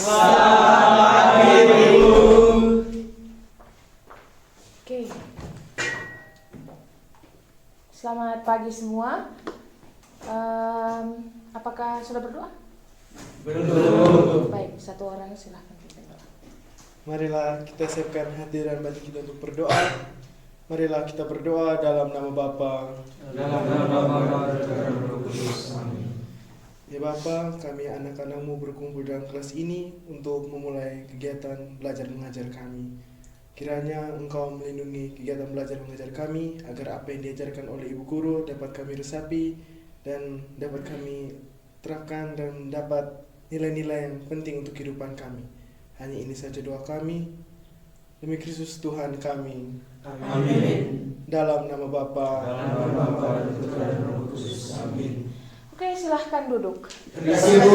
Selamat pagi, Ibu. Oke. Selamat pagi semua. Apakah sudah berdoa? Belum. Baik, satu orang silahkan berdoa. Marilah kita siapkan hati dan batin kita untuk berdoa. Marilah kita berdoa dalam nama Bapa, Dalam nama Bapa dan Roh Kudus. Amin. Ya Bapa, kami anak-anakmu berkumpul dalam kelas ini untuk memulai kegiatan belajar mengajar kami. Kiranya Engkau melindungi kegiatan belajar mengajar kami, agar apa yang diajarkan oleh Ibu Guru dapat kami resapi dan dapat kami terapkan dan dapat nilai-nilai yang penting untuk kehidupan kami. Hanya ini saja doa kami. Demi Kristus Tuhan kami. Amin. Dalam nama Bapa, Dalam nama Bapa dan Putra dan Roh Kudus. Amin. Oke, silahkan duduk. Terima kasih, Bu.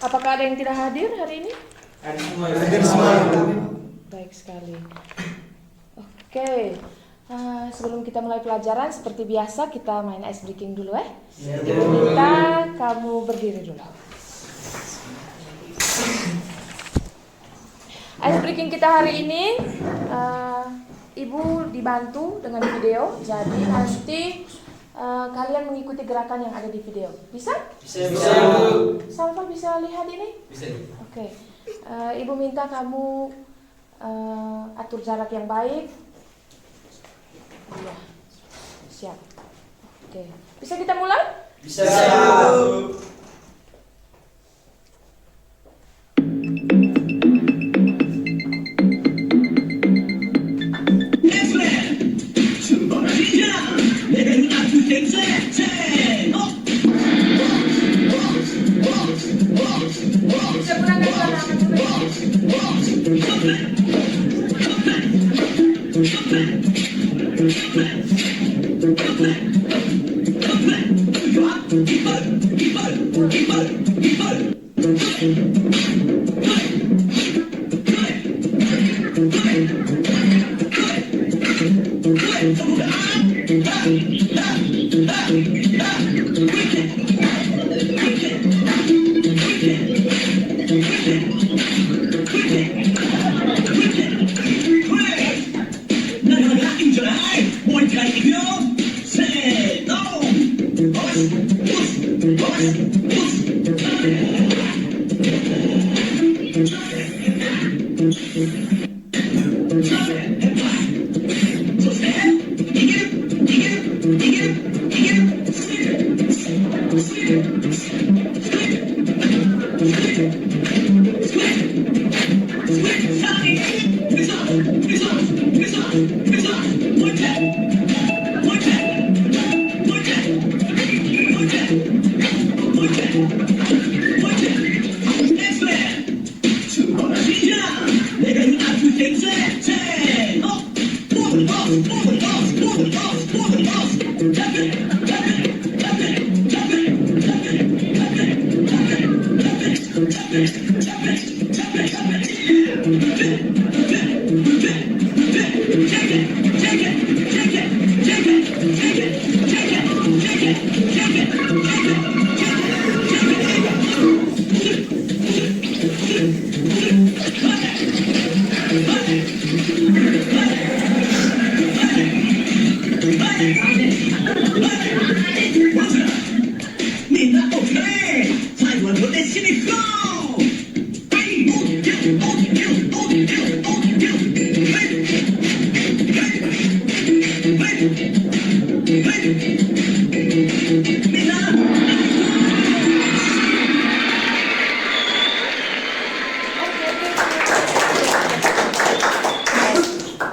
Apakah ada yang tidak hadir hari ini? Hadir semua. Baik sekali. Oke. Sebelum kita mulai pelajaran, seperti biasa kita main ice breaking dulu ya. Ibu minta kamu berdiri dulu. Ice breaking kita hari ini, Ibu dibantu dengan video, jadi nanti kalian mengikuti gerakan yang ada di video. Bisa? Bisa, Bu. Salva bisa lihat ini? Bisa. Oke. Ibu minta kamu atur jarak yang baik. Iya. Siap. Oke. Bisa kita mulai? Bisa, Bu.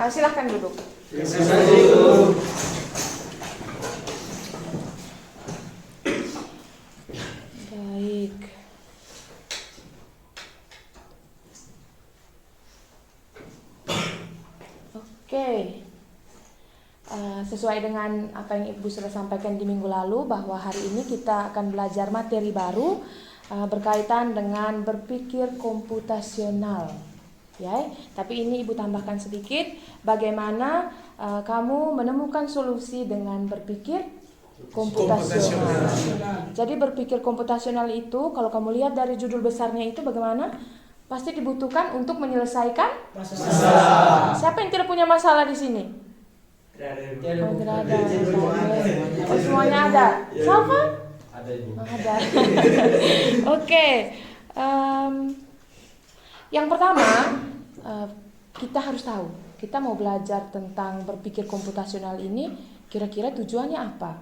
Silahkan duduk. Terima kasih, Bu. Baik. Oke. Sesuai dengan apa yang Ibu sudah sampaikan di minggu lalu, bahwa hari ini kita akan belajar materi baru berkaitan dengan berpikir komputasional. Ya, tapi ini Ibu tambahkan sedikit bagaimana kamu menemukan solusi dengan berpikir komputasional. Jadi berpikir komputasional itu kalau kamu lihat dari judul besarnya itu bagaimana? Pasti dibutuhkan untuk menyelesaikan masalah. Siapa yang tidak punya masalah di sini? Oh, tidak ada. Oh, semuanya ada. Salva? Ada Ibu. Ada. Oke. Yang pertama, kita harus tahu. Kita mau belajar tentang berpikir komputasional ini, kira-kira tujuannya apa?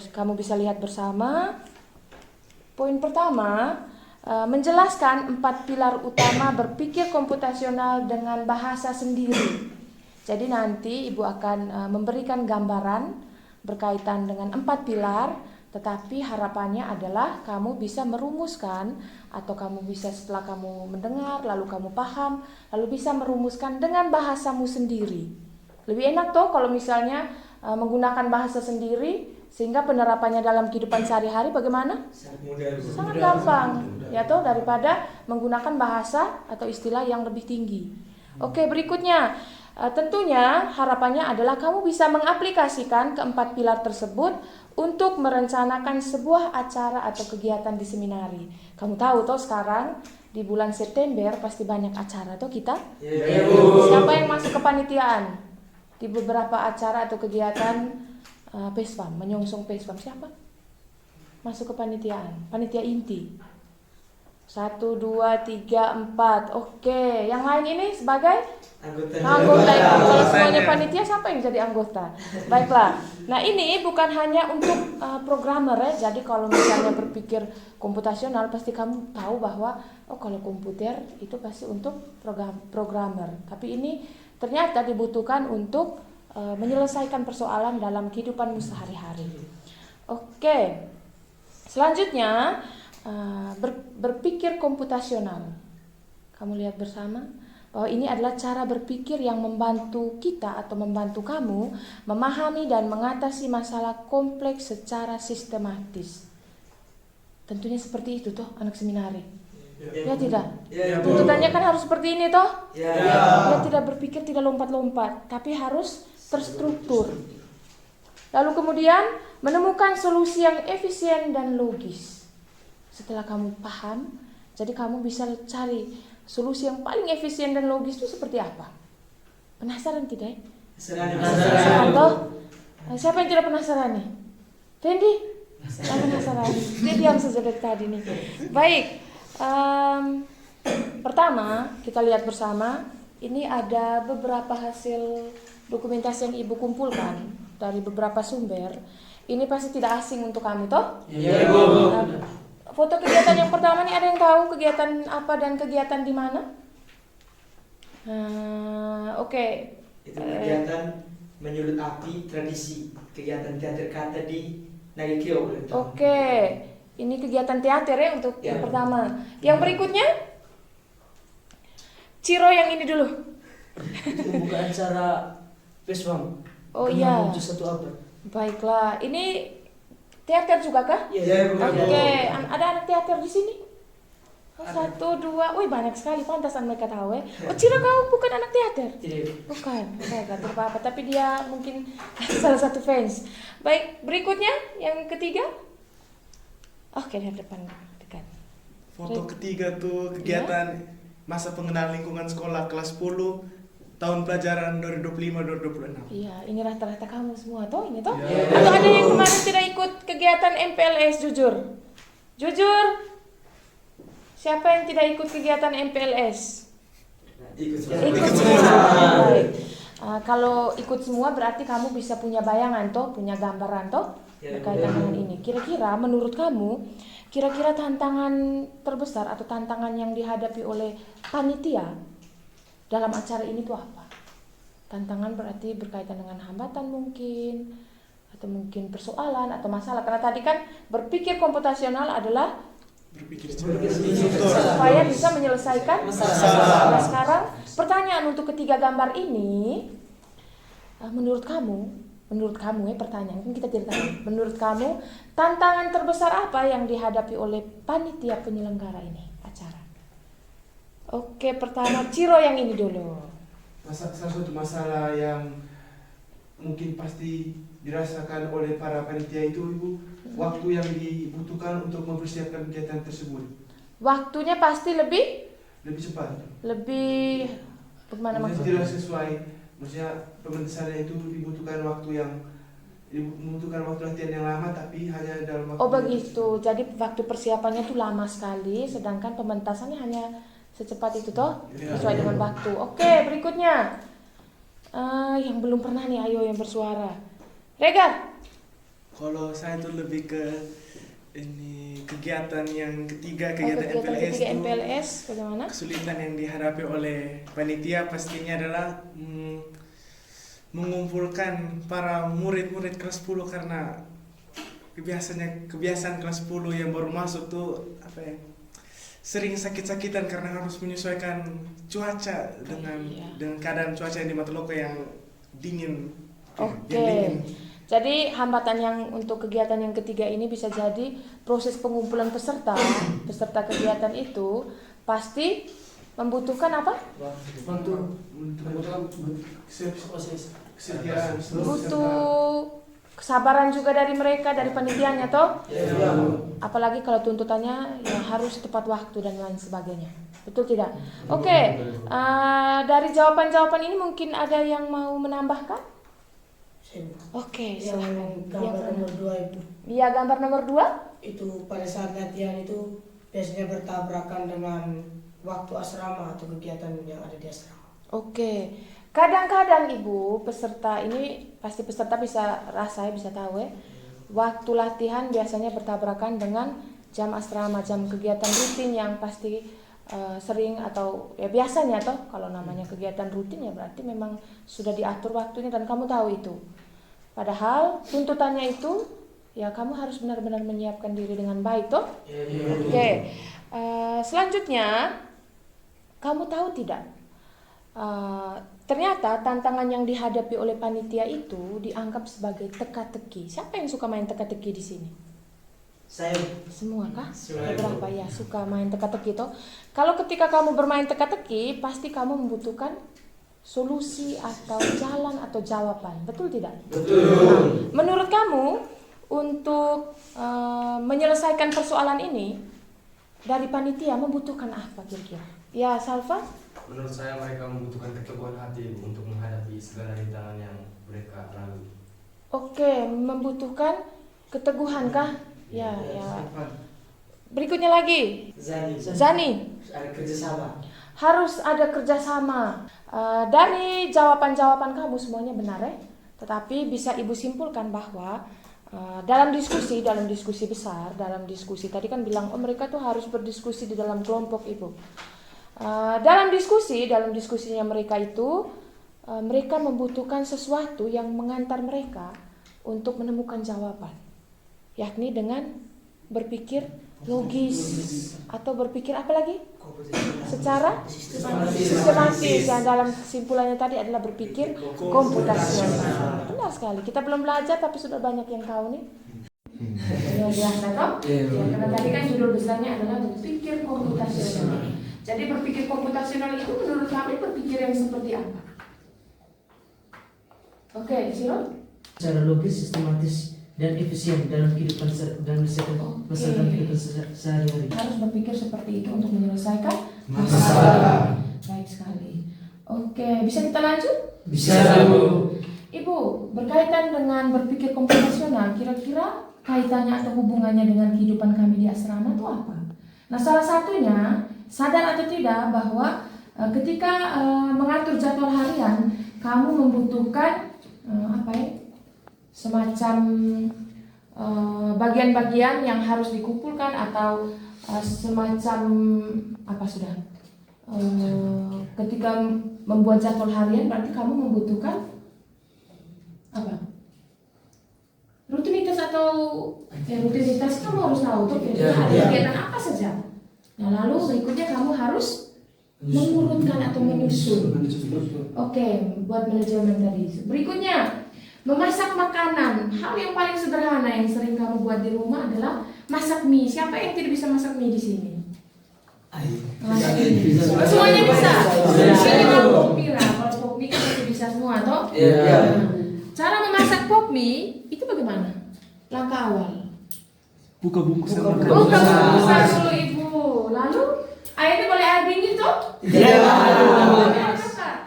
Kamu bisa lihat bersama. Poin pertama, menjelaskan 4 pilar utama berpikir komputasional dengan bahasa sendiri. Jadi nanti Ibu akan memberikan gambaran berkaitan dengan 4 pilar, tetapi harapannya adalah kamu bisa merumuskan, atau kamu bisa setelah kamu mendengar, lalu kamu paham, lalu bisa merumuskan dengan bahasamu sendiri. Lebih enak toh kalau misalnya menggunakan bahasa sendiri, sehingga penerapannya dalam kehidupan sehari-hari bagaimana? Sangat gampang, ya toh, daripada menggunakan bahasa atau istilah yang lebih tinggi. Oke, berikutnya. Tentunya harapannya adalah kamu bisa mengaplikasikan keempat pilar tersebut untuk merencanakan sebuah acara atau kegiatan di seminari. Kamu tahu toh sekarang di bulan September pasti banyak acara toh kita. Siapa yang masuk kepanitiaan di beberapa acara atau kegiatan PESFAM, menyongsong PESFAM? Siapa? Masuk kepanitiaan, panitia inti. 1, 2, 3, 4. Oke, yang lain ini sebagai anggota. Kalau semuanya panitia, siapa yang jadi anggota? Baiklah. Nah, ini bukan hanya untuk programmer ya. Jadi kalau misalnya berpikir komputasional, pasti kamu tahu bahwa kalau komputer itu pasti untuk programmer. Tapi ini ternyata dibutuhkan untuk menyelesaikan persoalan dalam kehidupanmu sehari-hari. Oke. Selanjutnya, berpikir komputasional. Kamu lihat bersama bahwa ini adalah cara berpikir yang membantu kita atau membantu kamu memahami dan mengatasi masalah kompleks secara sistematis. Tentunya seperti itu toh anak seminari. Ya tidak? Tuntutannya kan harus seperti ini toh? Ya, tidak berpikir, tidak lompat-lompat, tapi harus terstruktur. Lalu kemudian menemukan solusi yang efisien dan logis. Setelah kamu paham, jadi kamu bisa cari solusi yang paling efisien dan logis itu seperti apa? Penasaran tidak? Penasaran toh? Siapa yang tidak penasaran nih? Fendi? Penasaran. Dia diam saja dari tadi nih. Baik. Pertama, kita lihat bersama. Ini ada beberapa hasil dokumentasi yang Ibu kumpulkan dari beberapa sumber. Ini pasti tidak asing untuk kamu toh? Iya, Bu. Foto kegiatan yang pertama nih, ada yang tahu kegiatan apa dan kegiatan di mana? Oke. Itu kegiatan menyulut api tradisi, kegiatan teater kata di Nagikeo. Oke. Ini kegiatan teater ya untuk yang pertama. Yang berikutnya? Ciro yang ini dulu. Itu membuka acara PESFAM. Oh iya. Menuju 1 abad. Baiklah. Ini teater juga kah? Iya. Oke. Ada anak teater di sini? 1, 2. Wih, banyak sekali, pantasan mereka tahu ya. Oh, Ciro, kamu bukan anak teater? Tidak. Bukan. Enggak apa-apa, tapi dia mungkin salah satu fans. Baik, berikutnya yang ketiga. Oke, di depan dekat. Foto ketiga tuh kegiatan masa pengenalan lingkungan sekolah kelas 10 tahun pelajaran 2025-2026. Iya, ini rata-rata kamu semua toh ini toh? Iya. Atau ada yang kemarin tidak ikut kegiatan MPLS, jujur? Jujur? Siapa yang tidak ikut kegiatan MPLS? Ikut semua. Baik. Kalau ikut semua berarti kamu bisa punya bayangan toh, punya gambaran toh berkaitan dengan ini. Kira-kira menurut kamu, kira-kira tantangan terbesar atau tantangan yang dihadapi oleh panitia dalam acara ini tuh apa? Tantangan berarti berkaitan dengan hambatan mungkin, atau mungkin persoalan atau masalah. Karena tadi kan berpikir komputasional adalah Berpikir supaya bisa menyelesaikan masalah. Nah, sekarang pertanyaan untuk ketiga gambar ini, menurut kamu ya, pertanyaan kan kita tidak tahu. Menurut kamu tantangan terbesar apa yang dihadapi oleh panitia penyelenggara ini acara? Oke, pertama Ciro yang ini dulu. Salah satu masalah yang mungkin pasti dirasakan oleh para panitia itu Ibu, waktu yang dibutuhkan untuk mempersiapkan kegiatan tersebut? Waktunya pasti lebih Lebih cepat. bagaimana Maksudnya maksudnya? tidak sesuai, maksudnya pementasannya itu dibutuhkan waktu latihan yang lama tapi hanya dalam waktu Oh begitu, jadi waktu persiapannya tuh lama sekali, sedangkan pementasannya hanya secepat itu toh, sesuai dengan waktu. Oke, berikutnya yang belum pernah nih, ayo yang bersuara. Regar. Kalau saya tuh lebih ke ini kegiatan yang ketiga, kegiatan Kegiatan MPLS ketiga tuh, MPLS, bagaimana? kesulitan yang dihadapi oleh panitia pastinya adalah mengumpulkan para murid-murid kelas 10 karena kebiasaan kelas 10 yang baru masuk tuh sering sakit-sakitan karena harus menyesuaikan cuaca dengan keadaan cuaca yang di Matuloko yang dingin. Oke. Yang dingin. Jadi hambatan yang untuk kegiatan yang ketiga ini bisa jadi proses pengumpulan peserta kegiatan itu pasti membutuhkan apa? Kesediaan Butuh kesabaran juga dari mereka, dari panitianya toh. Apalagi kalau tuntutannya ya harus tepat waktu dan lain sebagainya. Betul tidak? Oke. Dari jawaban-jawaban ini mungkin ada yang mau menambahkan? Oke, silakan. Gambar nomor 2 Ibu. Iya, gambar nomor 2. Itu pada saat latihan itu biasanya bertabrakan dengan waktu asrama atau kegiatan yang ada di asrama. Oke. Kadang-kadang Ibu, peserta ini pasti peserta bisa bisa tahu ya. Waktu latihan biasanya bertabrakan dengan jam asrama, jam kegiatan rutin yang pasti sering atau ya biasanya toh kalau namanya kegiatan rutin ya berarti memang sudah diatur waktunya dan kamu tahu itu. Padahal tuntutannya itu ya kamu harus benar-benar menyiapkan diri dengan baik toh. Oke. Selanjutnya kamu tahu tidak? Ternyata tantangan yang dihadapi oleh panitia itu dianggap sebagai teka-teki. Siapa yang suka main teka-teki di sini? Saya. Semua kah? Semua. Berapa ya suka main teka-teki toh? Kalau ketika kamu bermain teka-teki, pasti kamu membutuhkan solusi atau jalan atau jawaban. Betul tidak? Betul. Nah, menurut kamu untuk menyelesaikan persoalan ini dari panitia membutuhkan apa kira-kira? Ya, Salva? Menurut saya mereka membutuhkan keteguhan hati untuk menghadapi segala rintangan yang mereka lalui. Oke, membutuhkan keteguhan kah? Ya. Berikutnya lagi. Zani. Ada kerjasama. Harus ada kerjasama. Dari jawaban-jawaban kamu semuanya benar ya. Tetapi bisa Ibu simpulkan bahwa dalam diskusi besar, dalam diskusi tadi kan bilang mereka tuh harus berdiskusi di dalam kelompok Ibu. Dalam diskusinya mereka itu mereka membutuhkan sesuatu yang mengantar mereka untuk menemukan jawaban, yakni dengan berpikir logis atau berpikir apa lagi? Secara sistematis. Yang dalam kesimpulannya tadi adalah berpikir komputasional. Benar sekali. Kita belum belajar tapi sudah banyak yang tahu nih. Luar biasa toh? Ya, karena tadi kan judul besarnya adalah berpikir komputasional. Jadi berpikir komputasional itu menurut kami berpikir yang seperti apa? Oke, Siro? Secara logis, sistematis, dan efisien dalam kehidupan kehidupan sehari-hari. Harus berpikir seperti itu untuk menyelesaikan masalah. Baik sekali. Oke, bisa kita lanjut? Bisa. Ibu, berkaitan dengan berpikir komputasional, kira-kira kaitannya atau hubungannya dengan kehidupan kami di asrama itu apa? Nah, salah satunya sadar atau tidak bahwa ketika mengatur jadwal harian, kamu membutuhkan semacam bagian-bagian yang harus dikumpulkan atau semacam ketika membuat jadwal harian berarti kamu membutuhkan rutinitas atau rutinitas kamu harus tahu tuh kira-kira kegiatan apa saja. Nah, lalu berikutnya kamu harus mengurutkan atau menyusun. Oke, buat manajemen tadi. Berikutnya, memasak makanan. Hal yang paling sederhana yang sering kamu buat di rumah adalah masak mie. Siapa yang tidak bisa masak mie di sini? Semuanya bisa. Ini mau pok mie lah. Kalau pok mie kan bisa semua, toh? cara memasak pop mie itu bagaimana? Langkah awal. Buka bungkusan. Buka bungkusan dulu ibu. Lalu airnya boleh air dingin toh? Tidak.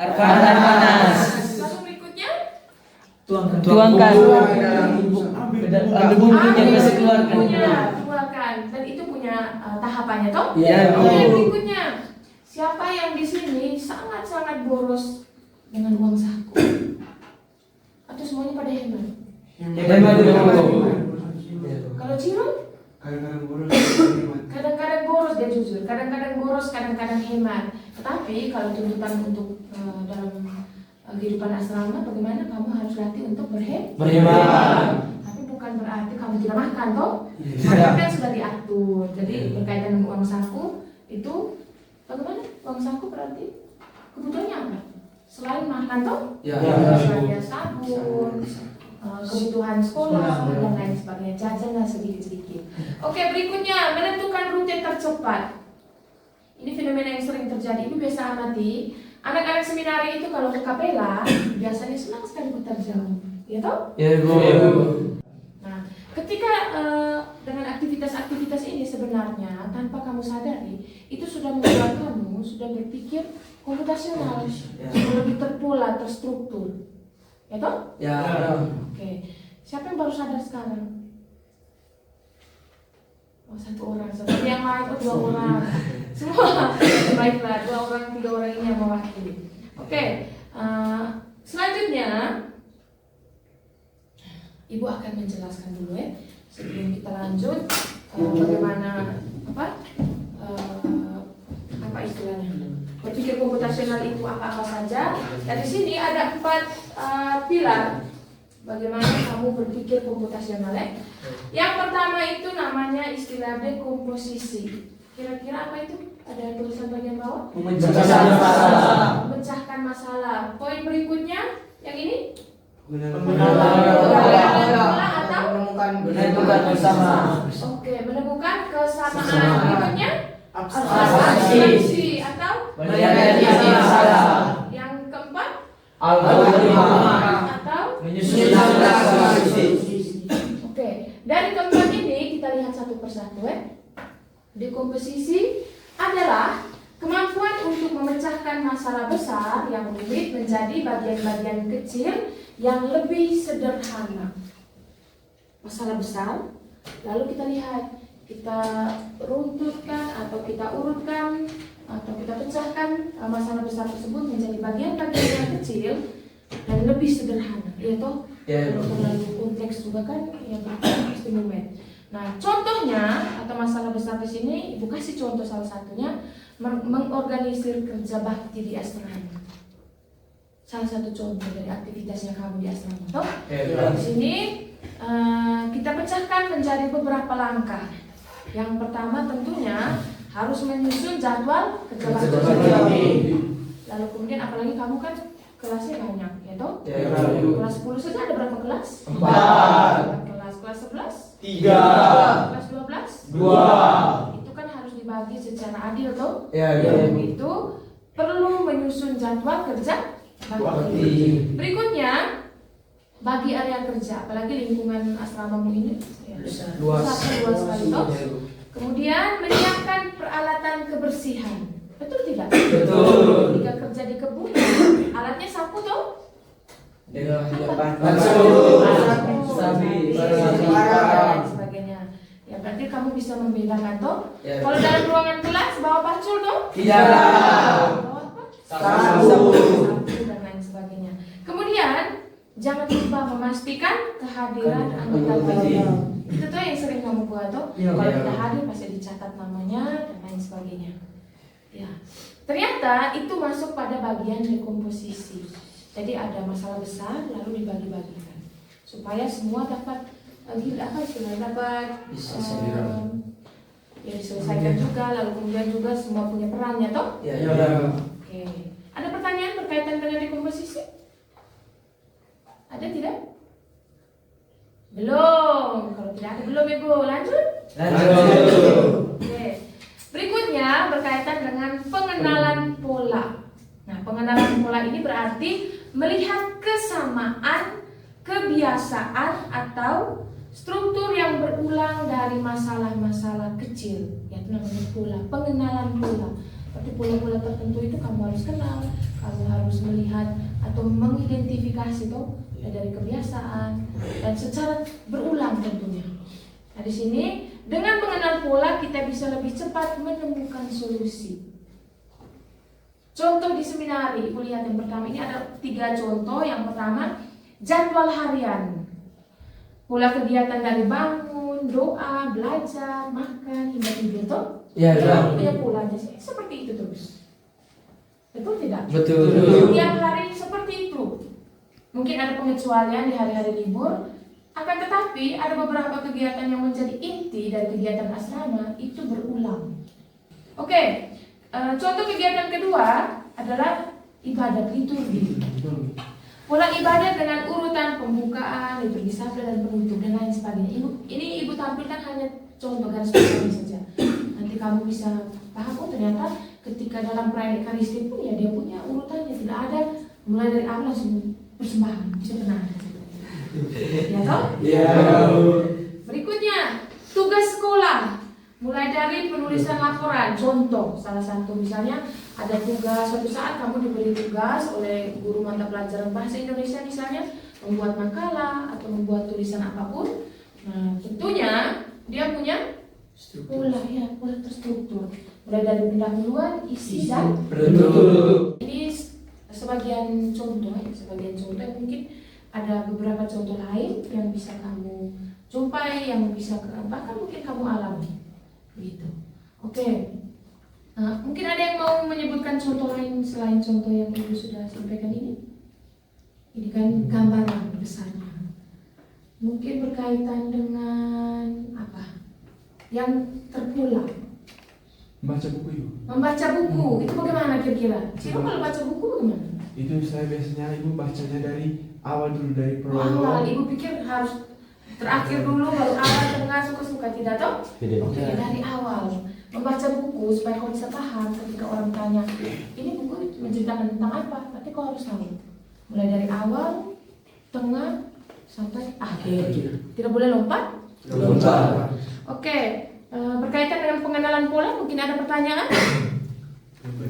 Air panas. Lalu berikutnya Tuangkan. Ambil bumbunya masih keluarkan. Dan itu punya tahapannya toh? Iya. Oke, berikutnya. Siapa yang di sini sangat-sangat boros dengan uang saku? Atau semuanya pada hemat? Kalau Ciro? Kadang-kadang boros dia jujur, kadang-kadang boros, kadang-kadang hemat. Tetapi kalau tuntutan untuk dalam kehidupan asrama, bagaimana kamu harus latih untuk berhemat. Tapi bukan berarti kamu tidak makan toh? Makan kan sudah diatur. Jadi berkaitan dengan uang saku itu bagaimana? Uang saku berarti kebutuhannya apa? Selain makan toh? Selain sabun, kebutuhan sekolah dan lain sebagainya, jajanlah sedikit-sedikit. Oke, berikutnya menentukan rute tercepat. Ini fenomena yang sering terjadi. Ibu biasa amati anak-anak seminari itu kalau ke kapela biasanya senang sekali putar jauh, ya toh? Nah, ketika dengan aktivitas-aktivitas ini sebenarnya tanpa kamu sadari itu sudah membuat kamu sudah berpikir komputasional, sudah lebih terpola, terstruktur, ya toh? Oke, siapa yang baru sadar sekarang? Oh, satu orang, seperti yang lain, dua orang. Semua, baiklah, 2 orang, 3 orang ini yang mewakili. Oke, selanjutnya Ibu akan menjelaskan dulu ya, sebelum kita lanjut bagaimana apa istilahnya berpikir komputasional itu apa saja. Dari sini ada 4 pilar bagaimana kamu berpikir komputasional ya. Yang pertama itu namanya istilah dekomposisi. Kira-kira apa itu? Ada tulisan bagian bawah? Memecahkan masalah. Poin berikutnya yang ini? Menemukan bersama. Oke, menemukan kesamaan. Berikutnya? Abstraksi atau? Menyadari masalah. Yang keempat? Atau? Menyusun strategi. Oke, dari keempat ini kita lihat satu persatu ya. Dekomposisi adalah kemampuan untuk memecahkan masalah besar yang rumit menjadi bagian-bagian kecil yang lebih sederhana. Masalah besar, lalu kita lihat, kita runtutkan atau kita urutkan atau kita pecahkan masalah besar tersebut menjadi bagian-bagian yang kecil dan lebih sederhana, yaitu terlalu kompleks juga kan, yang pasti rumit. Nah, contohnya atau masalah besar di sini, Ibu kasih contoh salah satunya mengorganisir kerja bakti di asrama. Salah satu contoh dari aktivitasnya kamu di asrama. Toh? Di sini kita pecahkan menjadi beberapa langkah. Yang pertama tentunya harus menyusun jadwal kerja bakti. Lalu kemudian apalagi kamu kan kelasnya banyak, ya toh? Kelas 10 saja ada berapa kelas? 4. Kelas 11? 3. Kelas 12? 2. Itu kan harus dibagi secara adil toh? Iya. Itu perlu menyusun jadwal kerja bakti. Berikutnya bagi area kerja, apalagi lingkungan asramamu ini luas sekali toh. Kemudian menyiapkan peralatan kebersihan. Betul tidak? Betul. Jika kerja di kebun, alatnya sapu toh? Sabi, dan sebagainya. Ya berarti kamu bisa membedakan toh. Kalau dalam ruangan kelas bawa pacul toh? Tidak. Bawa apa? Sabu. Dan lain sebagainya. Kemudian jangan lupa memastikan kehadiran anggota keluarga. Itu tuh yang sering kamu buat toh. Kalau tidak hadir pasti dicatat namanya dan lain sebagainya. Ya, ternyata itu masuk pada bagian dekomposisi. Jadi ada masalah besar lalu dibagi-bagikan supaya semua dapat dapat ya diselesaikan juga, lalu kemudian juga semua punya perannya toh. Oke. Ada pertanyaan berkaitan dengan dekomposisi? Ada tidak? Belum. Kalau tidak ada belum Ibu, lanjut. Oke. Berikutnya berkaitan dengan pengenalan pola. Nah, pengenalan pola ini berarti melihat kesamaan kebiasaan atau struktur yang berulang dari masalah-masalah kecil, yaitu namanya pola, pengenalan pola. Seperti pola-pola tertentu itu kamu harus kenal, kamu harus melihat atau mengidentifikasi toh dari kebiasaan dan secara berulang tentunya. Nah di sini dengan mengenal pola kita bisa lebih cepat menemukan solusi. Contoh di seminari, Ibu lihat yang pertama ini ada 3 contoh. Yang pertama, jadwal harian. Pola kegiatan dari bangun, doa, belajar, makan, hingga tidur toh. Ya, Kita punya polanya seperti itu terus. Betul tidak? Betul. Setiap hari seperti itu. Mungkin ada pengecualian di hari-hari libur, akan tetapi ada beberapa kegiatan yang menjadi inti dari kegiatan asrama itu berulang. Oke. Contoh kegiatan kedua adalah ibadat liturgi. Pola ibadat dengan urutan pembukaan, liturgi sabda dan penutup dan lain sebagainya. Ini ibu tampilkan hanya contoh garis besarnya saja. Nanti kamu bisa paham, oh ternyata ketika dalam perayaan Ekaristi pun ya dia punya urutannya, tidak ada mulai dari awal langsung persembahan, bisa pernah ada. Ya toh? Ya. Berikutnya tugas sekolah. Mulai dari penulisan laporan, contoh salah satu misalnya ada tugas, suatu saat kamu diberi tugas oleh guru mata pelajaran bahasa Indonesia misalnya membuat makalah atau membuat tulisan apapun. Nah tentunya dia punya pola, ya, pola terstruktur. Mulai dari pendahuluan, isi dan Betul. ini sebagian contoh mungkin ada beberapa contoh lain yang bisa kamu jumpai, yang bisa bahkan mungkin kamu alami. Gitu. Oke. Nah, mungkin ada yang mau menyebutkan contoh lain selain contoh yang Ibu sudah sampaikan ini? Ini kan gambaran besarnya. Mungkin berkaitan dengan apa? Yang terpulang. Baca buku itu. Membaca buku, itu bagaimana kira-kira? Ciro kalau baca buku bagaimana? Itu saya biasanya ibu bacanya dari awal dulu, dari Awal, prolog. Ibu pikir harus terakhir dulu baru awal, tengah, suka-suka, tidak toh? Oke, dari awal membaca buku supaya kau bisa paham ketika orang tanya ini buku menceritakan tentang apa, nanti kau harus tahu mulai dari awal, tengah sampai akhir. Tidak boleh lompat. Oke, berkaitan dengan pengenalan pola mungkin ada pertanyaan?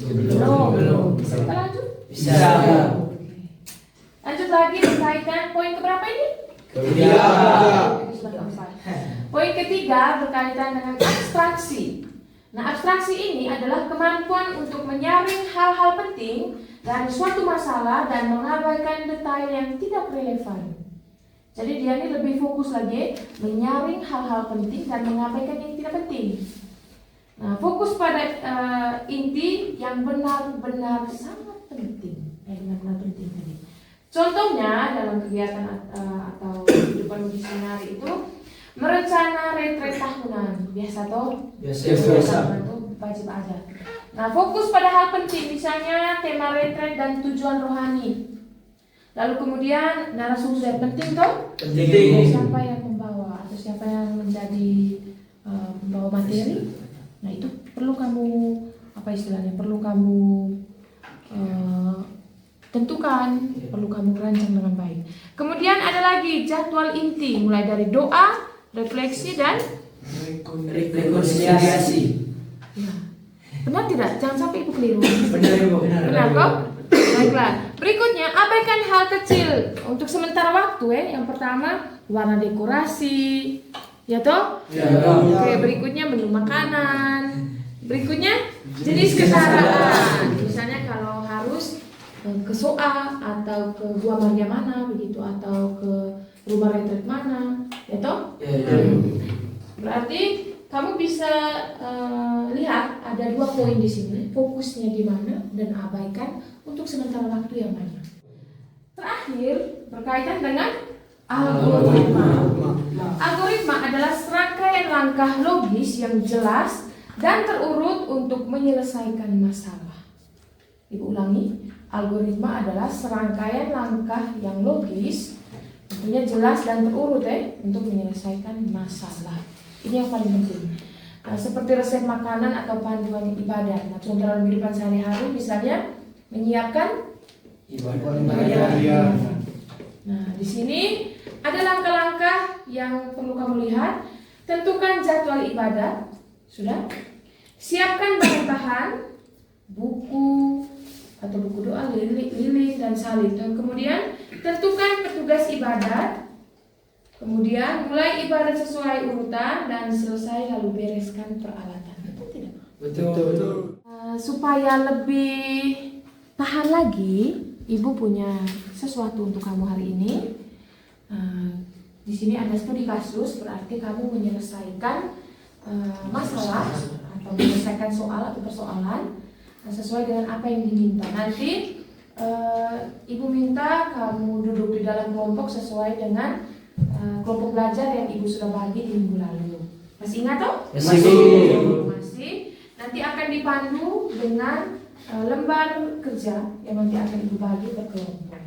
Belum. Bisa kita lanjut? Bisa. Lanjut lagi berkaitan poin keberapa ini? Ketiga. Poin ketiga berkaitan dengan abstraksi. Nah, abstraksi ini adalah kemampuan untuk menyaring hal-hal penting dari suatu masalah dan mengabaikan detail yang tidak relevan. Jadi dia ini lebih fokus lagi menyaring hal-hal penting dan mengabaikan yang tidak penting. Nah, fokus pada inti yang benar-benar sangat penting. Benar-benar penting tadi. Contohnya dalam kegiatan atau kehidupan misionari itu merencana retret tahunan, biasa toh? Biasa. Itu wajib ada. Nah, fokus pada hal penting, misalnya tema retret dan tujuan rohani. Lalu kemudian narasumber penting toh? Penting. Siapa yang membawa atau siapa yang menjadi pembawa materi? Nah, itu perlu kamu apa istilahnya? Perlu kamu tentukan, perlu kamu rancang dengan baik. Kemudian ada lagi jadwal inti, mulai dari doa, refleksi dan Rekonsiliasi. ya. Benar tidak? Jangan sampai Ibu keliru. Benar Ibu. Benar kok? Baiklah. Berikutnya, abaikan hal kecil untuk sementara waktu. Yang pertama, warna dekorasi, ya toh? Ya. Oke, berikutnya menu makanan. Berikutnya jenis kendaraan. Misalnya kalau harus ke Soa atau ke Gua Maria mana begitu, atau ke rumah retret mana, ya toh? Ya. Berarti kamu bisa lihat ada 2 poin di sini, fokusnya di mana dan abaikan untuk sementara waktu yang mana. Terakhir berkaitan dengan algoritma. Algoritma adalah serangkaian langkah logis yang jelas dan terurut untuk menyelesaikan masalah. Ibu ulangi. Algoritma adalah serangkaian langkah yang logis, tentunya jelas dan terurut untuk menyelesaikan masalah. Ini yang paling penting. Nah, seperti resep makanan atau panduan ibadah. Nah, contoh dalam kehidupan sehari-hari misalnya menyiapkan Ibadah. Nah, di sini ada langkah-langkah yang perlu kamu lihat. Tentukan jadwal ibadat. Sudah? Siapkan bahan-bahan, buku atau buku doa, lilin dan salib. Dan kemudian tentukan petugas ibadat. Kemudian mulai ibadat sesuai urutan dan selesai lalu bereskan peralatan. Betul tidak? Betul. Supaya lebih tahan lagi, Ibu punya sesuatu untuk kamu hari ini. Di sini ada studi kasus, berarti kamu menyelesaikan masalah atau menyelesaikan soal atau persoalan sesuai dengan apa yang diminta. Nanti Ibu minta kamu duduk di dalam kelompok sesuai dengan kelompok belajar yang Ibu sudah bagi di minggu lalu. Masih ingat toh? Masih. Nanti akan dipandu dengan lembar kerja yang nanti akan Ibu bagi per kelompok.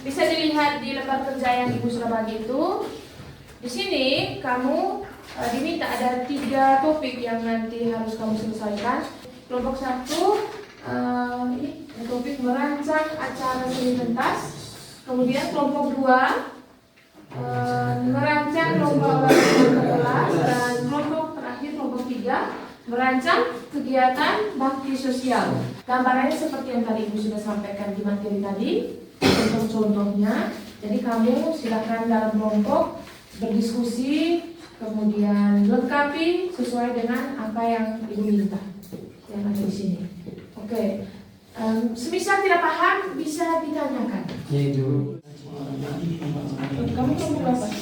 Bisa dilihat di lembar kerja yang Ibu sudah bagi itu. Di sini kamu diminta ada 3 topik yang nanti harus kamu selesaikan. Kelompok 1 topik merancang acara seni pentas. Kemudian kelompok 2 merancang lomba kelas, dan kelompok terakhir kelompok 3 merancang kegiatan bakti sosial. Gambarannya seperti yang tadi Ibu sudah sampaikan di materi tadi. Contoh-contohnya, jadi kamu silakan dalam kelompok berdiskusi, kemudian lengkapi sesuai dengan apa yang Ibu minta yang ada di sini. Oke, semisal tidak paham bisa ditanyakan. Kamu kelompok berapa?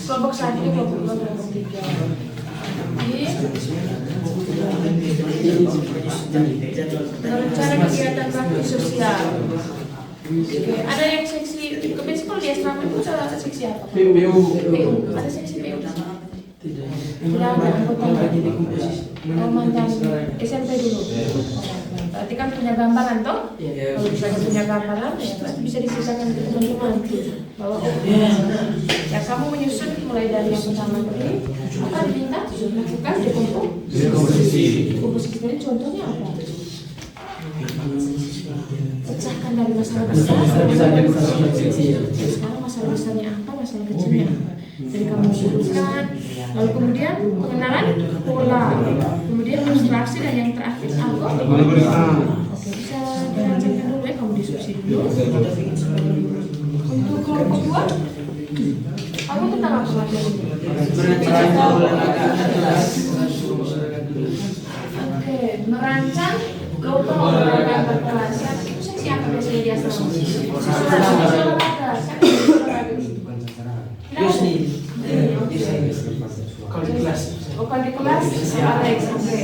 Kelompok 1, kelompok 2, kelompok 3. Rencana kegiatan bakti sosial. Oke, ada yang seksi kebetulan kalau di asrama itu ada seksi apa? PU. Ada seksi PU. Tidak ada anggota. Oh, mantan SMP dulu. Berarti kan punya gambaran toh? Kalau misalnya punya gambaran ya berarti bisa diceritakan ke teman-teman bahwa ya kamu menyusun mulai dari yang pertama tadi apa diminta lakukan dekomposisi. Dekomposisi tadi contohnya apa? Pecahkan dari masalah besar sekarang masalah besarnya apa, masalah kecilnya apa. Jadi kamu urutkan, lalu kemudian pengenalan pola, kemudian ilustrasi, dan yang terakhir algoritma. Oke, bisa dirancangkan dulu ya, kamu diskusi dulu. Untuk kelompok 2, kamu tentang apa materi? Oke, merancang lomba olahraga berkelas. Itu seksi apa biasanya di asrama? Kalau di kelas. Kalau di kelas,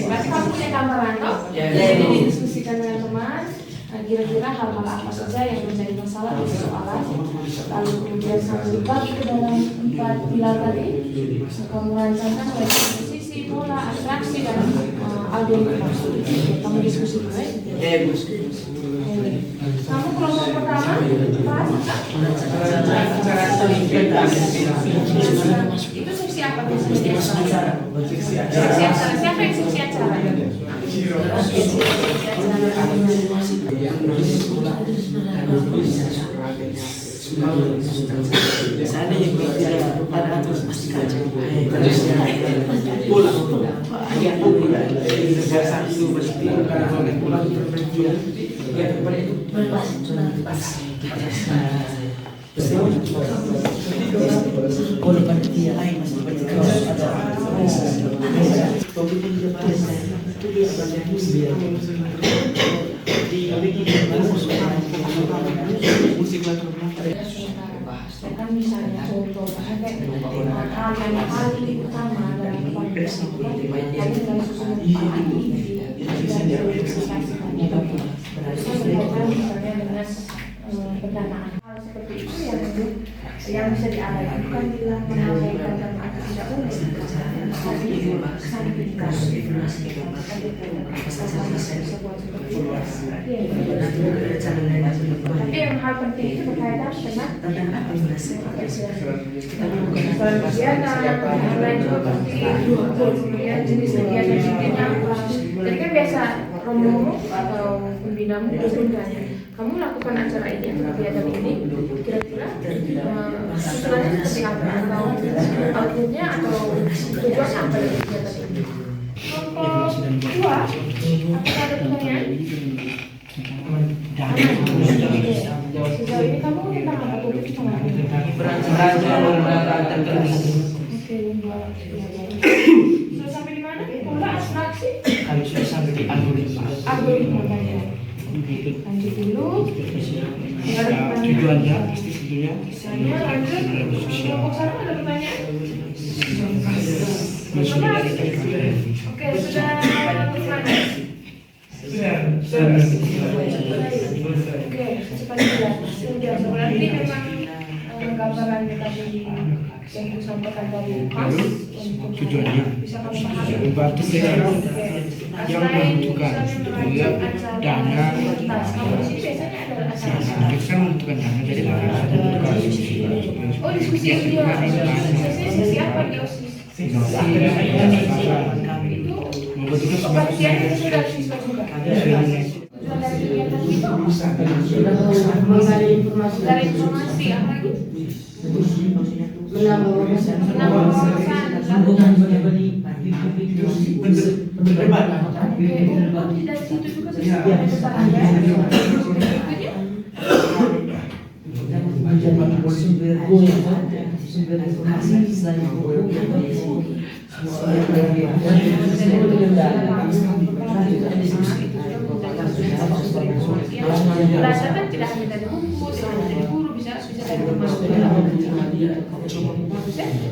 berarti kamu punya gambaran toh? Jadi didiskusikan dengan teman. Kira-kira hal-hal apa saja yang menjadi masalah di persoalan. Lalu kemudian kamu dibagi ke dalam 4 pilar tadi. Kamu rancangkan mulai dari posisi, pola, abstraksi, dan algoritma. Kamu diskusi dulu ya. Kamu kelompok pertama, itu seksi apa biasanya? Seksi acara. Siapa yang seksi acara? Sana yang bicara pada pasti kaca. Pulang. Ayat pulang. Negara satu pasti kalau pulang berpergian. Ya kepada itu pas. Kalau panitia lain masih panitia ada. Topik yang dibahas itu dia baca biar di musik latar kan misalnya contoh kayak hal yang paling utama dalam tadi dalam susunan misalnya dengan pendanaan. Hal seperti itu yang bisa diabaikan, bukan bilang mengabaikan dalam arti tidak boleh, tapi kesampingkan. Tapi yang hal penting itu berkaitan dengan kegiatan, yang lain juga pasti, kemudian jenis kegiatan yang jadi kan biasa romo atau pembinamu bertanya, kamu lakukan acara ini atau kegiatan ini kira-kira susunannya seperti apa, atau outputnya atau tujuannya apa dari kegiatan ini? Kelompok 2, apakah ada pertanyaan? Sejauh ini kamu tentang apa topik tentang Oke, sudah sampai di mana? Pola abstraksi? Kami sudah sampai di Algoritma tadi. Lanjut dulu. tujuannya, tentunya. Misalnya lanjut. Kelompok sekarang ada pertanyaan? Oke, sudah mana? Oke, cepat sudah. Berarti memang gambarannya tadi yang disampaikan tadi pas Tujuannya bisa kamu pahami. membantu sekarang yang membutuhkan dana. Kamu sih biasanya ada acara. Kita kan membutuhkan dana, jadi kami harus membutuhkan Oh, diskusi dia. Sesi apa di OSIS? Itu membutuhkan pengertiannya sudah siswa juga. Tujuan dari kegiatan itu dari informasi apa lagi? Menambah wawasan. Oh, dari situ juga bisa ada pesannya. Sumber informasi selain buku belajar kan tidak hanya dari buku, tidak hanya dari guru, bisa dari teman-teman.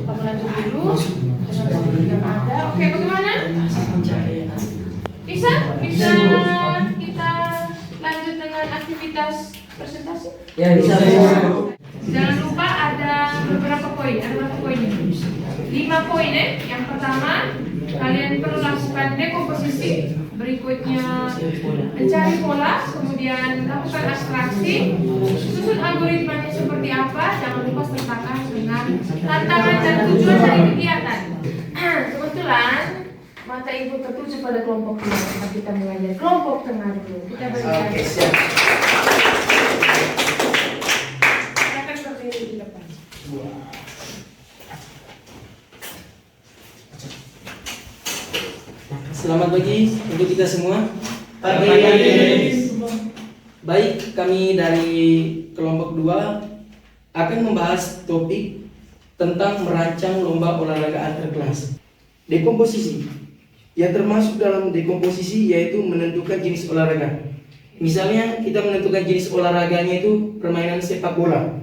Kamu lanjut dulu. Ada. Oke, bagaimana? Bisa kita lanjut dengan aktivitas presentasi? ya bisa. Jangan lupa ada beberapa poin. Ada berapa poinnya? 5 poin ya. Yang pertama, kalian perlu lakukan dekomposisi. Berikutnya mencari pola, kemudian lakukan abstraksi, susun algoritmanya seperti apa. Jangan lupa sertakan dengan tantangan dan tujuan dari kegiatan. Kebetulan mata ibu tertuju pada kelompok 2, maka kita mengajar kelompok tengah dulu. Kita berikan. Oke, siap. Silakan berdiri di depan. Selamat pagi untuk kita semua. Pagi. Baik, kami dari kelompok 2 akan membahas topik tentang merancang lomba olahraga antar kelas. Dekomposisi. Yang termasuk dalam dekomposisi yaitu menentukan jenis olahraga. Misalnya kita menentukan jenis olahraganya itu permainan sepak bola.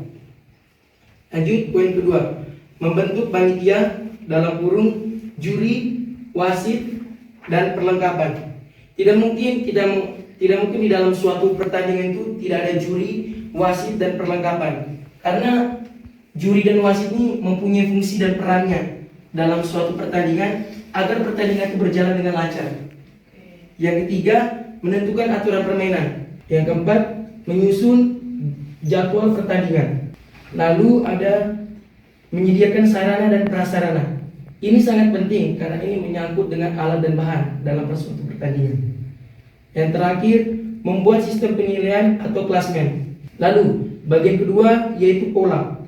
Lanjut poin kedua, membentuk panitia dalam kurung juri, wasit, dan perlengkapan. Tidak mungkin di dalam suatu pertandingan itu tidak ada juri, wasit, dan perlengkapan. Karena juri dan wasit ini mempunyai fungsi dan perannya dalam suatu pertandingan agar pertandingan itu berjalan dengan lancar. Yang ketiga, menentukan aturan permainan. Yang keempat, menyusun jadwal pertandingan. Lalu ada menyediakan sarana dan prasarana. Ini sangat penting karena ini menyangkut dengan alat dan bahan dalam suatu pertandingan. Yang terakhir, membuat sistem penilaian atau klasmen. Lalu, bagian kedua yaitu pola.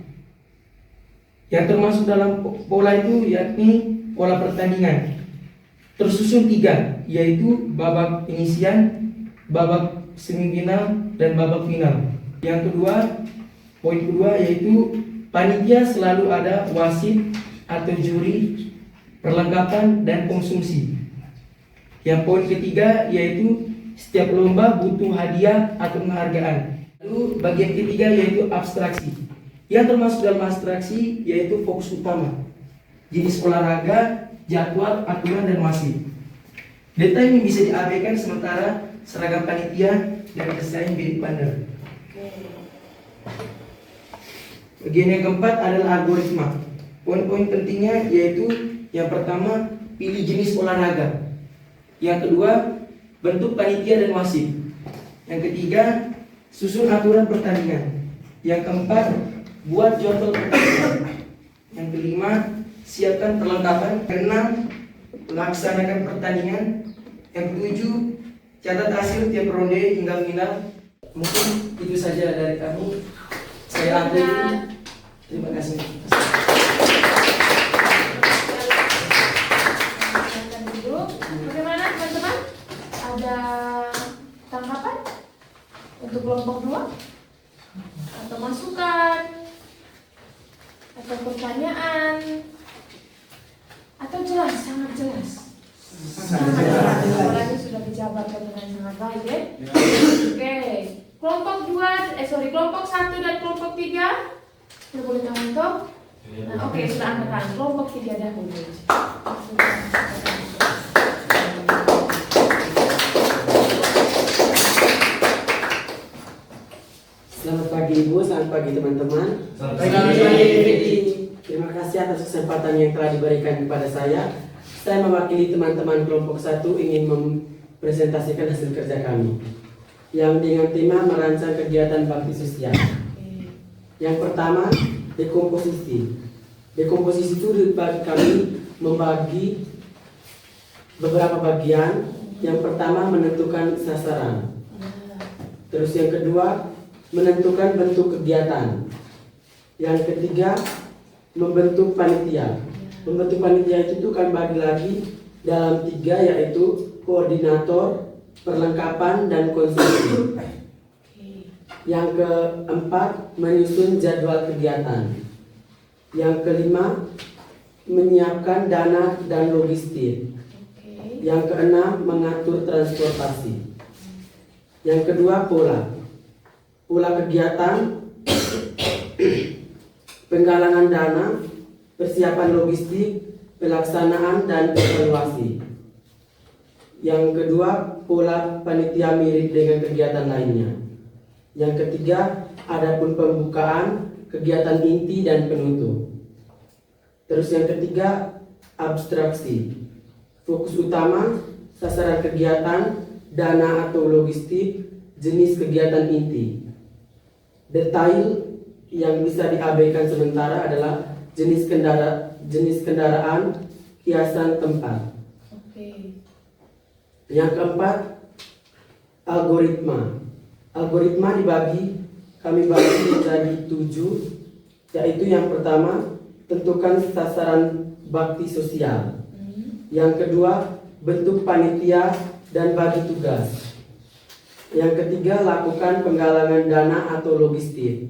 Yang termasuk dalam pola itu yakni pola pertandingan. Tersusun 3, yaitu babak penyisian, babak semifinal, dan babak final. Yang kedua, poin kedua yaitu panitia selalu ada wasit atau juri, perlengkapan, dan konsumsi. Yang poin ketiga yaitu setiap lomba butuh hadiah atau penghargaan. Lalu bagian ketiga yaitu abstraksi. Yang termasuk dalam abstraksi yaitu fokus utama, jenis olahraga, jadwal, aturan, dan wasit. Detail ini bisa diabaikan sementara seragam panitia dan desain bilik bandar. Bagian yang keempat adalah algoritma. Poin-poin pentingnya yaitu yang pertama, pilih jenis olahraga. Yang kedua, bentuk panitia dan wasit. Yang ketiga, susun aturan pertandingan. Yang keempat, buat jadwal pertandingan. Yang kelima, siapkan perlengkapan. Keenam, laksanakan pertandingan. Yang ketujuh, catat hasil tiap ronde hingga final. Mungkin itu saja dari kami. Saya akhiri. Terima kasih. Bagaimana teman-teman? Ada tanggapan untuk kelompok 2? Atau masukan? Atau pertanyaan? Atau jelas, sangat jelas? Sangat jelas. Apalagi sudah dijabarkan dengan sangat baik ya? Oke. Kelompok 1 dan kelompok 3 sudah boleh untuk? Nah, oke, sudah angkat kelompok 3 dahulu. Selamat pagi Ibu, selamat pagi teman-teman. Selamat pagi. Terima kasih atas kesempatan yang telah diberikan kepada saya. Saya mewakili teman-teman kelompok 1 ingin mempresentasikan hasil kerja kami yang dengan tema merancang kegiatan bakti sosial. Yang pertama, dekomposisi. Dekomposisi itu bagi kami membagi beberapa bagian. Yang pertama, menentukan sasaran. Terus yang kedua, menentukan bentuk kegiatan. Yang ketiga, membentuk panitia. Membentuk panitia itu kan bagi lagi dalam 3, yaitu koordinator, perlengkapan, dan konsumsi. Yang keempat, menyusun jadwal kegiatan. Yang kelima, menyiapkan dana dan logistik. Yang keenam, mengatur transportasi. Yang kedua, pola kegiatan, penggalangan dana, persiapan logistik, pelaksanaan, dan evaluasi. Yang kedua, pola panitia mirip dengan kegiatan lainnya. Yang ketiga, adapun pembukaan, kegiatan inti, dan penutup. Terus yang ketiga, abstraksi. Fokus utama, sasaran kegiatan, dana atau logistik, jenis kegiatan inti. Detail yang bisa diabaikan sementara adalah jenis kendaraan, hiasan tempat. Yang keempat, algoritma. Algoritma kami bagi menjadi 7, yaitu yang pertama, tentukan sasaran bakti sosial. Yang kedua, bentuk panitia dan bagi tugas. Yang ketiga, lakukan penggalangan dana atau logistik.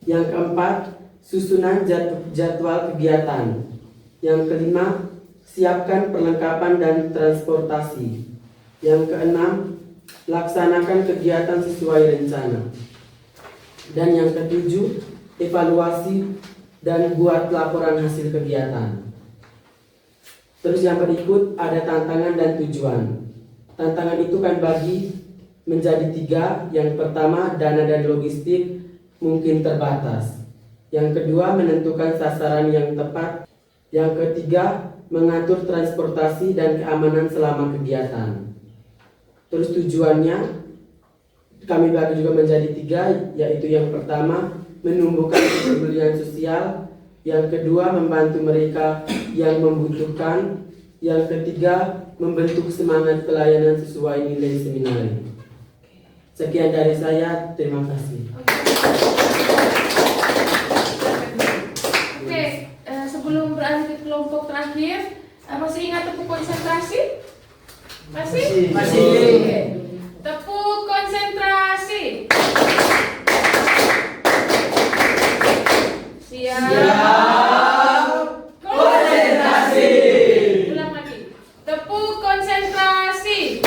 Yang keempat, susunan jadwal kegiatan. Yang kelima, siapkan perlengkapan dan transportasi. Yang keenam, laksanakan kegiatan sesuai rencana. Dan yang ketujuh, evaluasi dan buat laporan hasil kegiatan. Terus yang berikut ada tantangan dan tujuan. Tantangan itu kan bagi menjadi 3. Yang pertama, dana dan logistik mungkin terbatas. Yang kedua, menentukan sasaran yang tepat. Yang ketiga, mengatur transportasi dan keamanan selama kegiatan. Terus tujuannya kami bagi juga menjadi 3, yaitu yang pertama, menumbuhkan kepedulian sosial. Yang kedua, membantu mereka yang membutuhkan. Yang ketiga, membentuk semangat pelayanan sesuai nilai seminari. Sekian dari saya, terima kasih. Oke, sebelum beralih ke kelompok terakhir, masih ingat tepuk konsentrasi? Masih? Masih. Oke. Tepuk konsentrasi. Siap. Konsentrasi. Ulang lagi. Tepuk konsentrasi.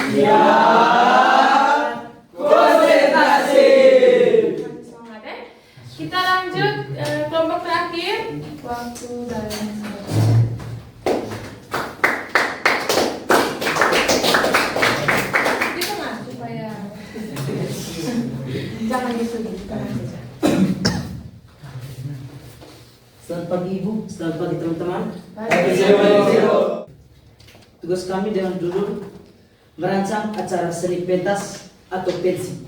Siap. Konsentrasi. Semangat ya. Kita lanjut kelompok terakhir. Waktu dan di tengah supaya Selamat pagi Ibu, selamat pagi teman-teman. Tugas kami dengan judul merancang acara seni pentas atau pensi.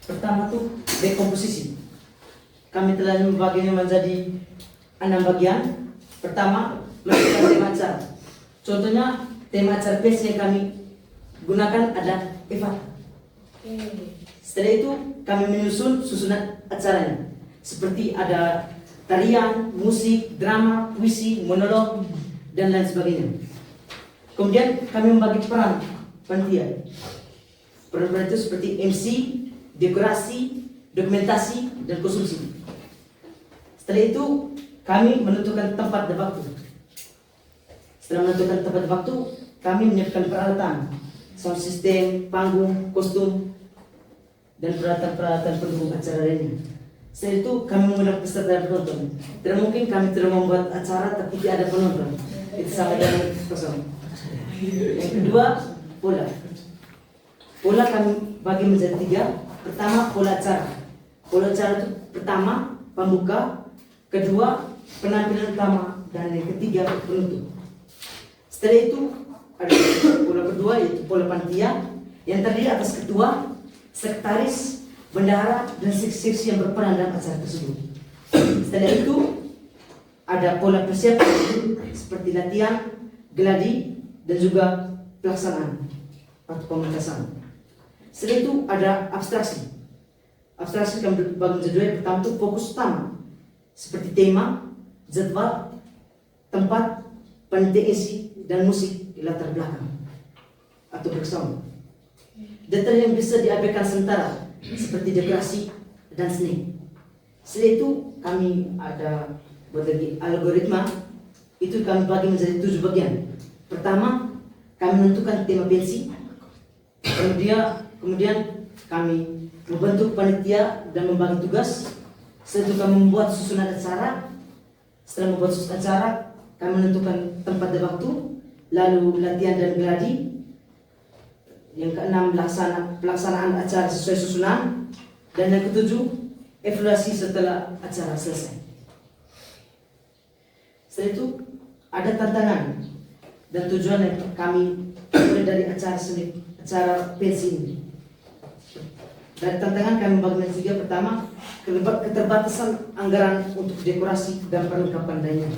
Pertama tuh dekomposisi. Kami telah membaginya menjadi 6 bagian. Pertama, menentukan tema acara. Contohnya tema acara pensi yang kami gunakan ada Eva. Setelah itu kami menyusun susunan acaranya. Seperti ada tarian, musik, drama, puisi, monolog, dan lain sebagainya. Kemudian kami membagi peran panitia. Peran-peran itu seperti MC, dekorasi, dokumentasi, dan konsumsi. Setelah itu kami menentukan tempat dan waktu. Setelah menentukan tempat dan waktu, kami menyiapkan peralatan, sound system, panggung, kostum, dan peralatan-peralatan pendukung acara lainnya. Setelah itu kami mengundang peserta dan penonton. Tidak mungkin kami tidak membuat acara tapi tidak ada penonton. Itu sama dengan kosong. Yang kedua, pola. Pola kami bagi menjadi 3. Pertama, pola acara. Pola acara itu pertama, pembuka. Kedua, penampilan utama. Dan yang ketiga, penutup. Setelah itu ada pola kedua yaitu pola panitia yang terdiri atas ketua, sekretaris, bendahara, dan seksi-seksi yang berperan dalam acara tersebut. Setelah itu ada pola persiapan seperti latihan, gladi, dan juga pelaksanaan atau pementasan. Setelah itu ada abstraksi. Abstraksi kami bagi menjadi 2. Pertama itu fokus utama seperti tema, jadwal, tempat, panitia isi, dan musik di latar belakang atau bersama. Detail yang bisa diabaikan sementara seperti dekorasi dan seni. Setelah itu kami ada buat lagi algoritma. Itu kami bagi menjadi 7 bagian. Pertama, kami menentukan tema pensi. Kemudian kami membentuk panitia dan membagi tugas. Setelah itu kami membuat susunan acara. Setelah membuat susunan acara, kami menentukan tempat dan waktu, lalu latihan dan gladi. Yang ke-6, pelaksanaan acara sesuai susunan. Dan yang ke-7, evaluasi setelah acara selesai. Setelah itu ada tantangan dan tujuan yang kami mulai dari acara pensi ini. Dari tantangan kami bagi menjadi 3. Pertama, keterbatasan anggaran untuk dekorasi dan perlengkapan lainnya.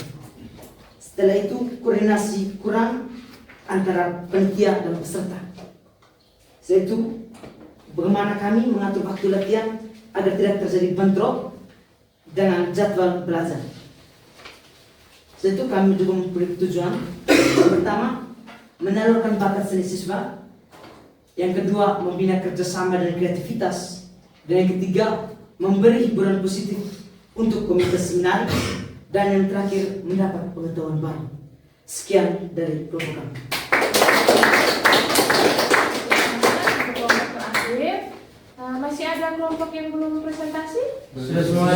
Setelah itu koordinasi kurang antara panitia dan peserta. Setelah itu bagaimana kami mengatur waktu latihan agar tidak terjadi bentrok dengan jadwal belajar. Setelah itu kami juga memiliki tujuan. Yang pertama, menyalurkan bakat seni siswa. Yang kedua, membina kerjasama dan kreativitas. Dan yang ketiga, memberi hiburan positif untuk komite seminar. Dan yang terakhir, mendapat pengetahuan baru. Sekian dari kelompok kami. Masih ada kelompok yang belum presentasi? Sudah semua.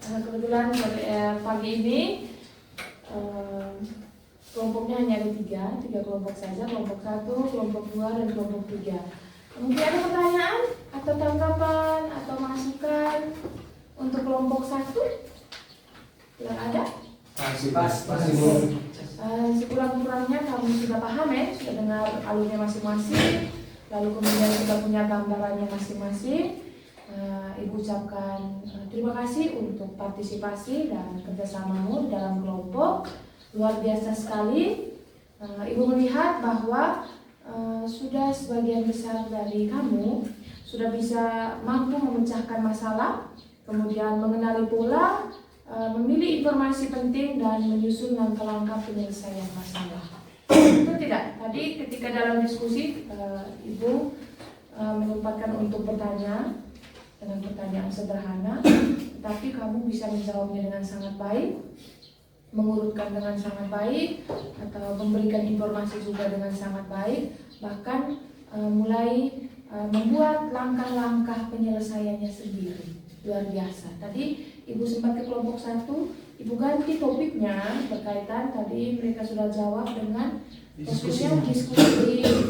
Kebetulan pagi ini kelompoknya hanya ada 3 kelompok saja, kelompok 1, kelompok 2, dan kelompok 3. Mungkin ada pertanyaan atau tanggapan atau masukan untuk kelompok 1? Tidak ada? Sekurang-kurangnya kamu sudah paham ya, sudah dengar alurnya masing-masing, lalu kemudian sudah punya gambarannya masing-masing. Ibu ucapkan terima kasih untuk partisipasi dan kerjasamamu dalam kelompok, luar biasa sekali. Ibu melihat bahwa sudah sebagian besar dari kamu sudah bisa mampu memecahkan masalah, kemudian mengenali pola, memilih informasi penting dan menyusun langkah-langkah penyelesaian masalah. Itu tidak. Tadi ketika dalam diskusi Ibu menyempatkan untuk bertanya dengan pertanyaan sederhana, tapi kamu bisa menjawabnya dengan sangat baik, mengurutkan dengan sangat baik, atau memberikan informasi juga dengan sangat baik, bahkan mulai membuat langkah-langkah penyelesaiannya sendiri. Luar biasa. Tadi Ibu sempat ke kelompok 1, Ibu ganti topiknya berkaitan, tadi mereka sudah jawab dengan diskusi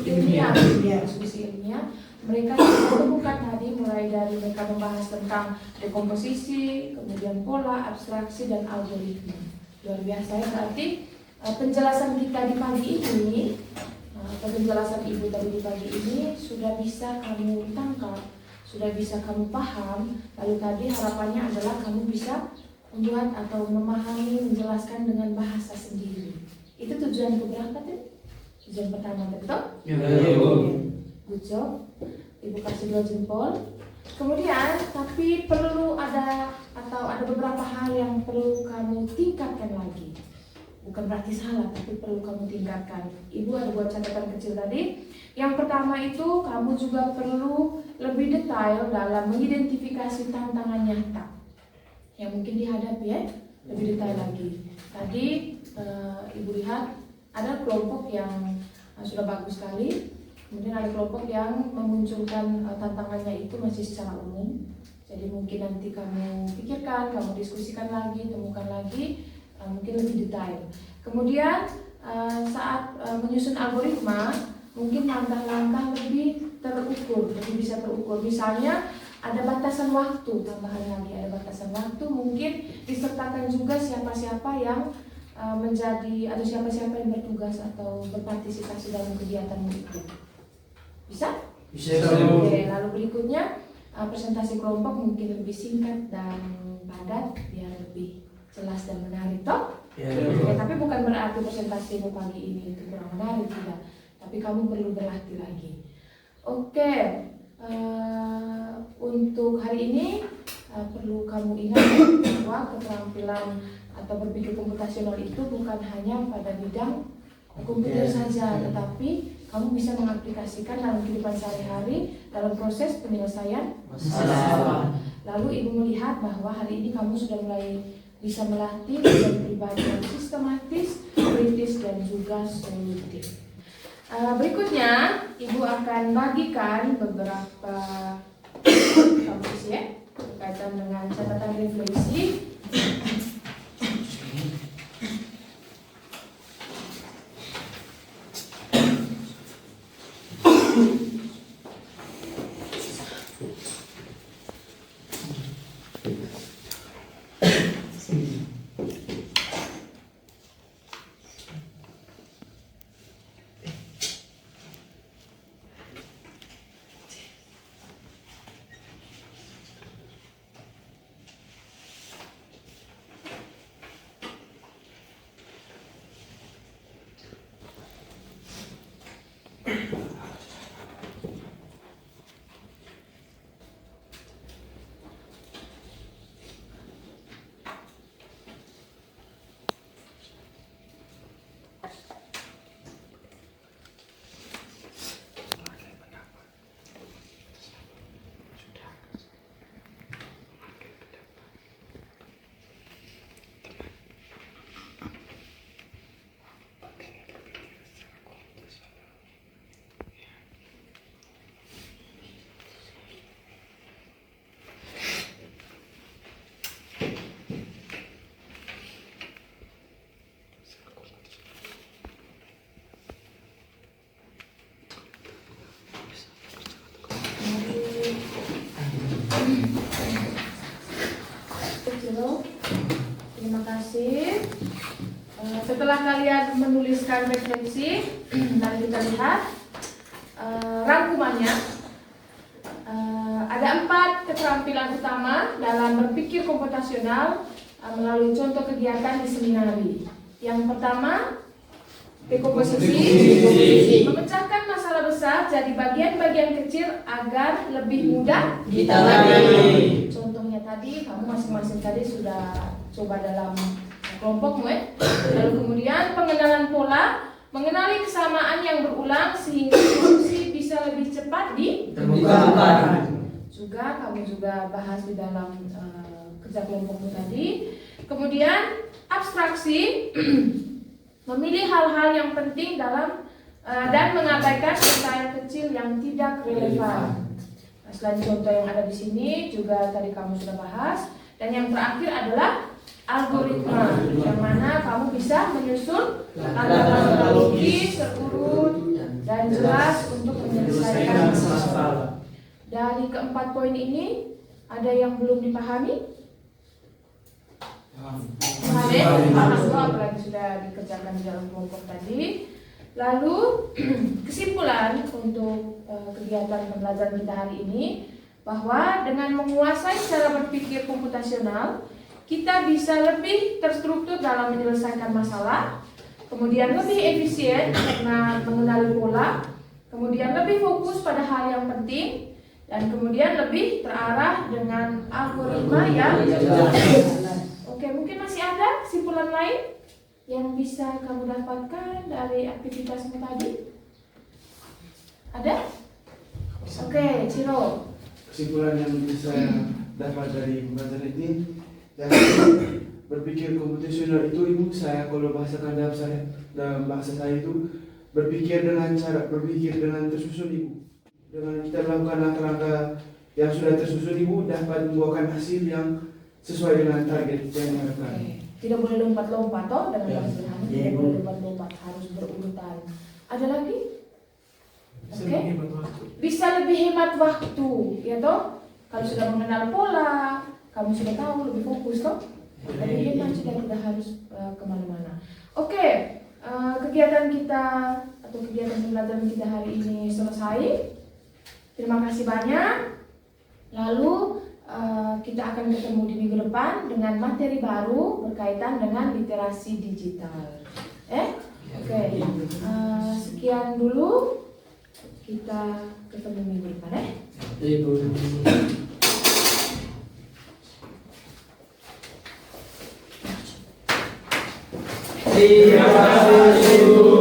ilmiah. Diskusi ilmiah. mereka sudah temukan tadi, mulai dari mereka membahas tentang dekomposisi, kemudian pola, abstraksi, dan algoritma. Luar biasa ya, berarti penjelasan kita di pagi ini, penjelasan Ibu tadi di pagi ini sudah bisa kamu tangkap, sudah bisa kamu paham. Lalu tadi harapannya adalah kamu bisa membuat atau memahami, menjelaskan dengan bahasa sendiri. Itu tujuan keberapa tuh? Tujuan pertama, betul? Ya. Good job. Ibu kasih 2 jempol. Kemudian, tapi perlu ada beberapa hal yang perlu kamu tingkatkan lagi. Bukan berarti salah, tapi perlu kamu tingkatkan. Ibu ada buat catatan kecil tadi. Yang pertama itu, kamu juga perlu lebih detail dalam mengidentifikasi tantangan nyata yang mungkin dihadapi ya. Lebih detail lagi. Tadi Ibu lihat ada kelompok yang sudah bagus sekali. Kemudian ada kelompok yang memunculkan tantangannya itu masih secara umum. Jadi mungkin nanti kamu pikirkan, kamu diskusikan lagi, temukan lagi, mungkin lebih detail. Kemudian saat menyusun algoritma, mungkin langkah-langkah lebih terukur, lebih bisa terukur. Misalnya ada batasan waktu, tambahan lagi ada batasan waktu, mungkin disertakan juga siapa-siapa yang menjadi atau siapa-siapa yang bertugas atau berpartisipasi dalam kegiatan itu. Bisa? Bisa. Oke, lalu berikutnya presentasi kelompok mungkin lebih singkat dan padat biar lebih jelas dan menarik, toh? Ya. Oke, tapi bukan berarti presentasimu pagi ini itu kurang menarik, tidak. Tapi kamu perlu berlatih lagi. Oke, untuk hari ini perlu kamu ingat bahwa keterampilan atau berpikir komputasional itu bukan hanya pada bidang komputer saja, tetapi kamu bisa mengaplikasikan dalam kehidupan sehari-hari dalam proses penyelesaian masalah. Lalu Ibu melihat bahwa hari ini kamu sudah mulai bisa melatih menjadi pribadi yang sistematis, kritis, dan juga solutif. Berikutnya Ibu akan bagikan beberapa kamus ya berkaitan dengan catatan refleksi. Terima kasih. Setelah kalian menuliskan refleksi, mari kita lihat rangkumannya. Ada 4 keterampilan utama dalam berpikir komputasional melalui contoh kegiatan di seminari. Yang pertama, dekomposisi, memecahkan masalah besar jadi bagian-bagian kecil agar lebih mudah ditangani. Contohnya tadi, kamu masing-masing tadi sudah coba dalam kelompokmu ya. Lalu kemudian pengenalan pola, mengenali kesamaan yang berulang sehingga solusi bisa lebih cepat ditemukan. Juga kamu juga bahas di dalam kerja kelompokmu tadi. Kemudian abstraksi, memilih hal-hal yang penting dalam dan mengabaikan detail kecil yang tidak relevan. Nah, selain contoh yang ada di sini juga tadi kamu sudah bahas. Dan yang terakhir adalah algoritma, yang mana kamu bisa menyusun langkah-langkah logis, terurut, dan jelas untuk menyelesaikan masalah. Dari keempat poin ini, ada yang belum dipahami? Paham ya? Paham kok, apalagi sudah dikerjakan di dalam kelompok tadi. Lalu kesimpulan untuk kegiatan pembelajaran kita hari ini, bahwa dengan menguasai cara berpikir komputasional, kita bisa lebih terstruktur dalam menyelesaikan masalah, kemudian lebih efisien karena mengenali pola, kemudian lebih fokus pada hal yang penting, dan kemudian lebih terarah dengan algoritma yang Oke, mungkin masih ada kesimpulan lain yang bisa kamu dapatkan dari aktivitasmu tadi? Ada? Oke, Ciro. Kesimpulan yang bisa dapat dari pembelajaran ini, yang berpikir komputasional itu ibu, saya kalau bahasakan dalam bahasa saya itu berpikir dengan cara berpikir dengan tersusun ibu. Dengan kita melakukan langkah-langkah yang sudah tersusun ibu dapat membuahkan hasil yang sesuai dengan target yang diharapkan. Tidak boleh lompat-lompat toh dengan bahasa sederhana, tidak boleh lompat-lompat, harus berurutan. Ada lagi? Oke. Bisa lebih hemat waktu, ya toh? Kalau sudah mengenal pola, kamu sudah tahu lebih fokus toh? Lebih hemat sudah tidak harus kemana-mana. Oke, kegiatan kita atau kegiatan pembelajaran kita hari ini selesai. Terima kasih banyak. Lalu kita akan ketemu di minggu depan dengan materi baru berkaitan dengan literasi digital. Oke. Sekian dulu. Kita ketemu minggu depan Terima kasih.